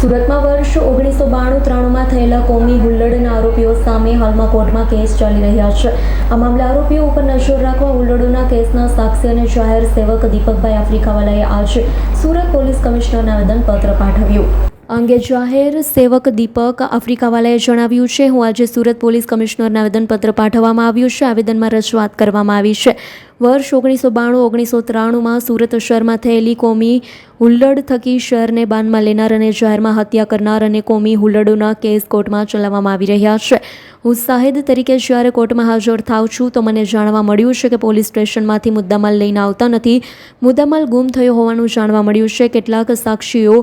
સુરતમાં વર્ષ 1992-93માં થયેલા કોમી હુલ્લડના આરોપીઓ સામે હાલમાં કોર્ટમાં કેસ ચાલી રહ્યા છે। આ મામલે આરોપીઓ ઉપર નજર રાખવા હુલ્લડોના કેસના સાક્ષી અને જાહેર સેવક દીપકભાઈ આફ્રિકાવાલાએ આજે સુરત પોલીસ કમિશનરને આવેદનપત્ર પાઠવ્યું। અંગે જાહેર સેવક દીપક આફ્રિકાવાલાએ જણાવ્યું છે, હું આજે સુરત પોલીસ કમિશનરને આવેદનપત્ર પાઠવવામાં આવ્યું છે। આવેદનમાં રજૂઆત કરવામાં આવી છે। વર્ષ 1992-1993માં સુરત શહેરમાં થયેલી કોમી હુલ્લડ થકી શહેરને બાનમાં લેનાર અને જાહેરમાં હત્યા કરનાર અને કોમી હુલ્લડોના કેસ કોર્ટમાં ચલાવવામાં આવી રહ્યા છે। હું શાહિદ તરીકે જ્યારે કોર્ટમાં હાજર થાઉં છું તો મને જાણવા મળ્યું છે કે પોલીસ સ્ટેશનમાંથી મુદ્દામાલ લઈને આવતા નથી। મુદ્દામાલ ગુમ થયો હોવાનું જાણવા મળ્યું છે। કેટલાક સાક્ષીઓ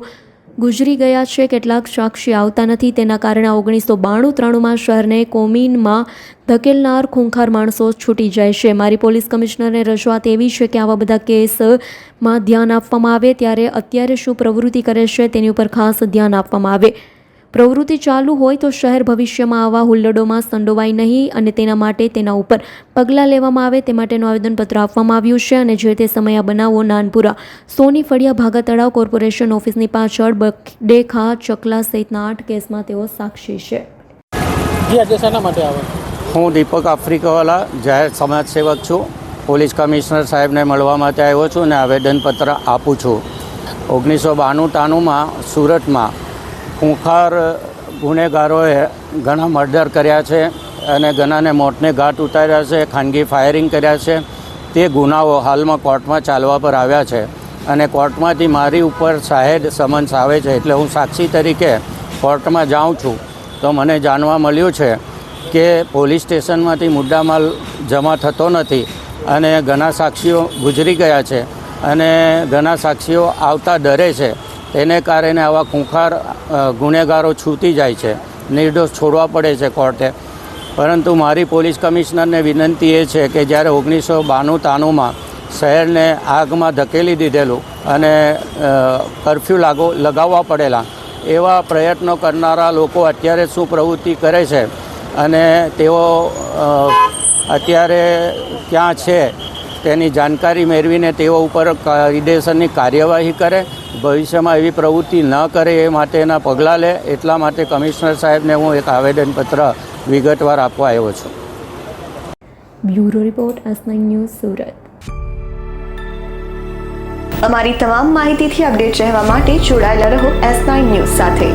ગુજરી ગયા છે, કેટલાક સાક્ષી આવતા નથી। તેના કારણે 1992-93માં શહેરને કોમીનમાં ધકેલનાર ખૂંખાર માણસો છૂટી જાય છે। મારી પોલીસ કમિશનરને રજૂઆત એવી છે કે આવા બધા કેસમાં ધ્યાન આપવામાં આવે, ત્યારે અત્યારે શું પ્રવૃત્તિ કરે છે તેની ઉપર ખાસ ધ્યાન આપવામાં આવે। પ્રવૃત્તિ ચાલુ હોય તો શહેર ભવિષ્યમાં આવા હુલ્લડોમાં સંડોવાય નહીં અને તેના માટે તેના ઉપર પગલાં લેવામાં આવે તે માટેનું આવેદનપત્ર આપવામાં આવ્યું છે। અને જે તે સમયે આ બનાવો નાનપુરા, સોની ફળિયા, ભાગા તળાવ, કોર્પોરેશન ઓફિસની પાછળ, બડેખા, ચકલા સહિતના 8 કેસમાં તેઓ સાક્ષી છે। હું દીપક આફ્રિકાવાલા જાહેર સમાજ સેવક છું। પોલીસ કમિશનર સાહેબને મળવા માટે આવ્યો છું અને આવેદનપત્ર આપું છું। 1992-93માં સુરતમાં ખૂંખાર ગુનેગારોએ ઘણા મર્ડર કર્યા છે અને ઘણાને મોતને ઘાટ ઉતાર્યા છે, ખાનગી ફાયરિંગ કર્યા છે। તે ગુનાઓ હાલમાં કોર્ટમાં ચાલવા પર આવ્યા છે અને કોર્ટમાંથી મારી ઉપર શાહેદ સમન્સ આવે છે, એટલે હું સાક્ષી તરીકે કોર્ટમાં જાઉં છું તો મને જાણવા મળ્યું છે કે પોલીસ સ્ટેશનમાંથી મુદ્દામાલ જમા થતો નથી અને ઘણા સાક્ષીઓ ગુજરી ગયા છે અને ઘણા સાક્ષીઓ આવતા ડરે છે। તેને કારણે આવા ખૂંખાર ગુનેગારો છૂટી જાય છે, નિર્દોષ છોડવા પડે છે કોર્ટે। પરંતુ મારી પોલીસ કમિશનરને વિનંતી એ છે કે જ્યારે 1992-93માં શહેરને આગમાં ધકેલી દીધેલું અને કર્ફ્યુ લગાવવા પડેલા, એવા પ્રયત્નો કરનારા લોકો અત્યારે શું પ્રવૃત્તિ કરે છે અને તેઓ અત્યારે ક્યાં છે તેની જાણકારી મેળવીને તેઓ ઉપર કાયદેસરની કાર્યવાહી કરે, ભવિષ્યમાં એવી પ્રવૃત્તિ ન કરે એ માટેના પગલાં લે। એટલા માટે કમિશનર સાહેબને હું એક આવેદનપત્ર વિગતવાર આપવા આવ્યો છું। Bureau report, S9 news, Surat. અમારી તમામ માહિતીથી અપડેટ રહેવા માટે જોડાયેલા રહો S9 ન્યૂઝ સાથે।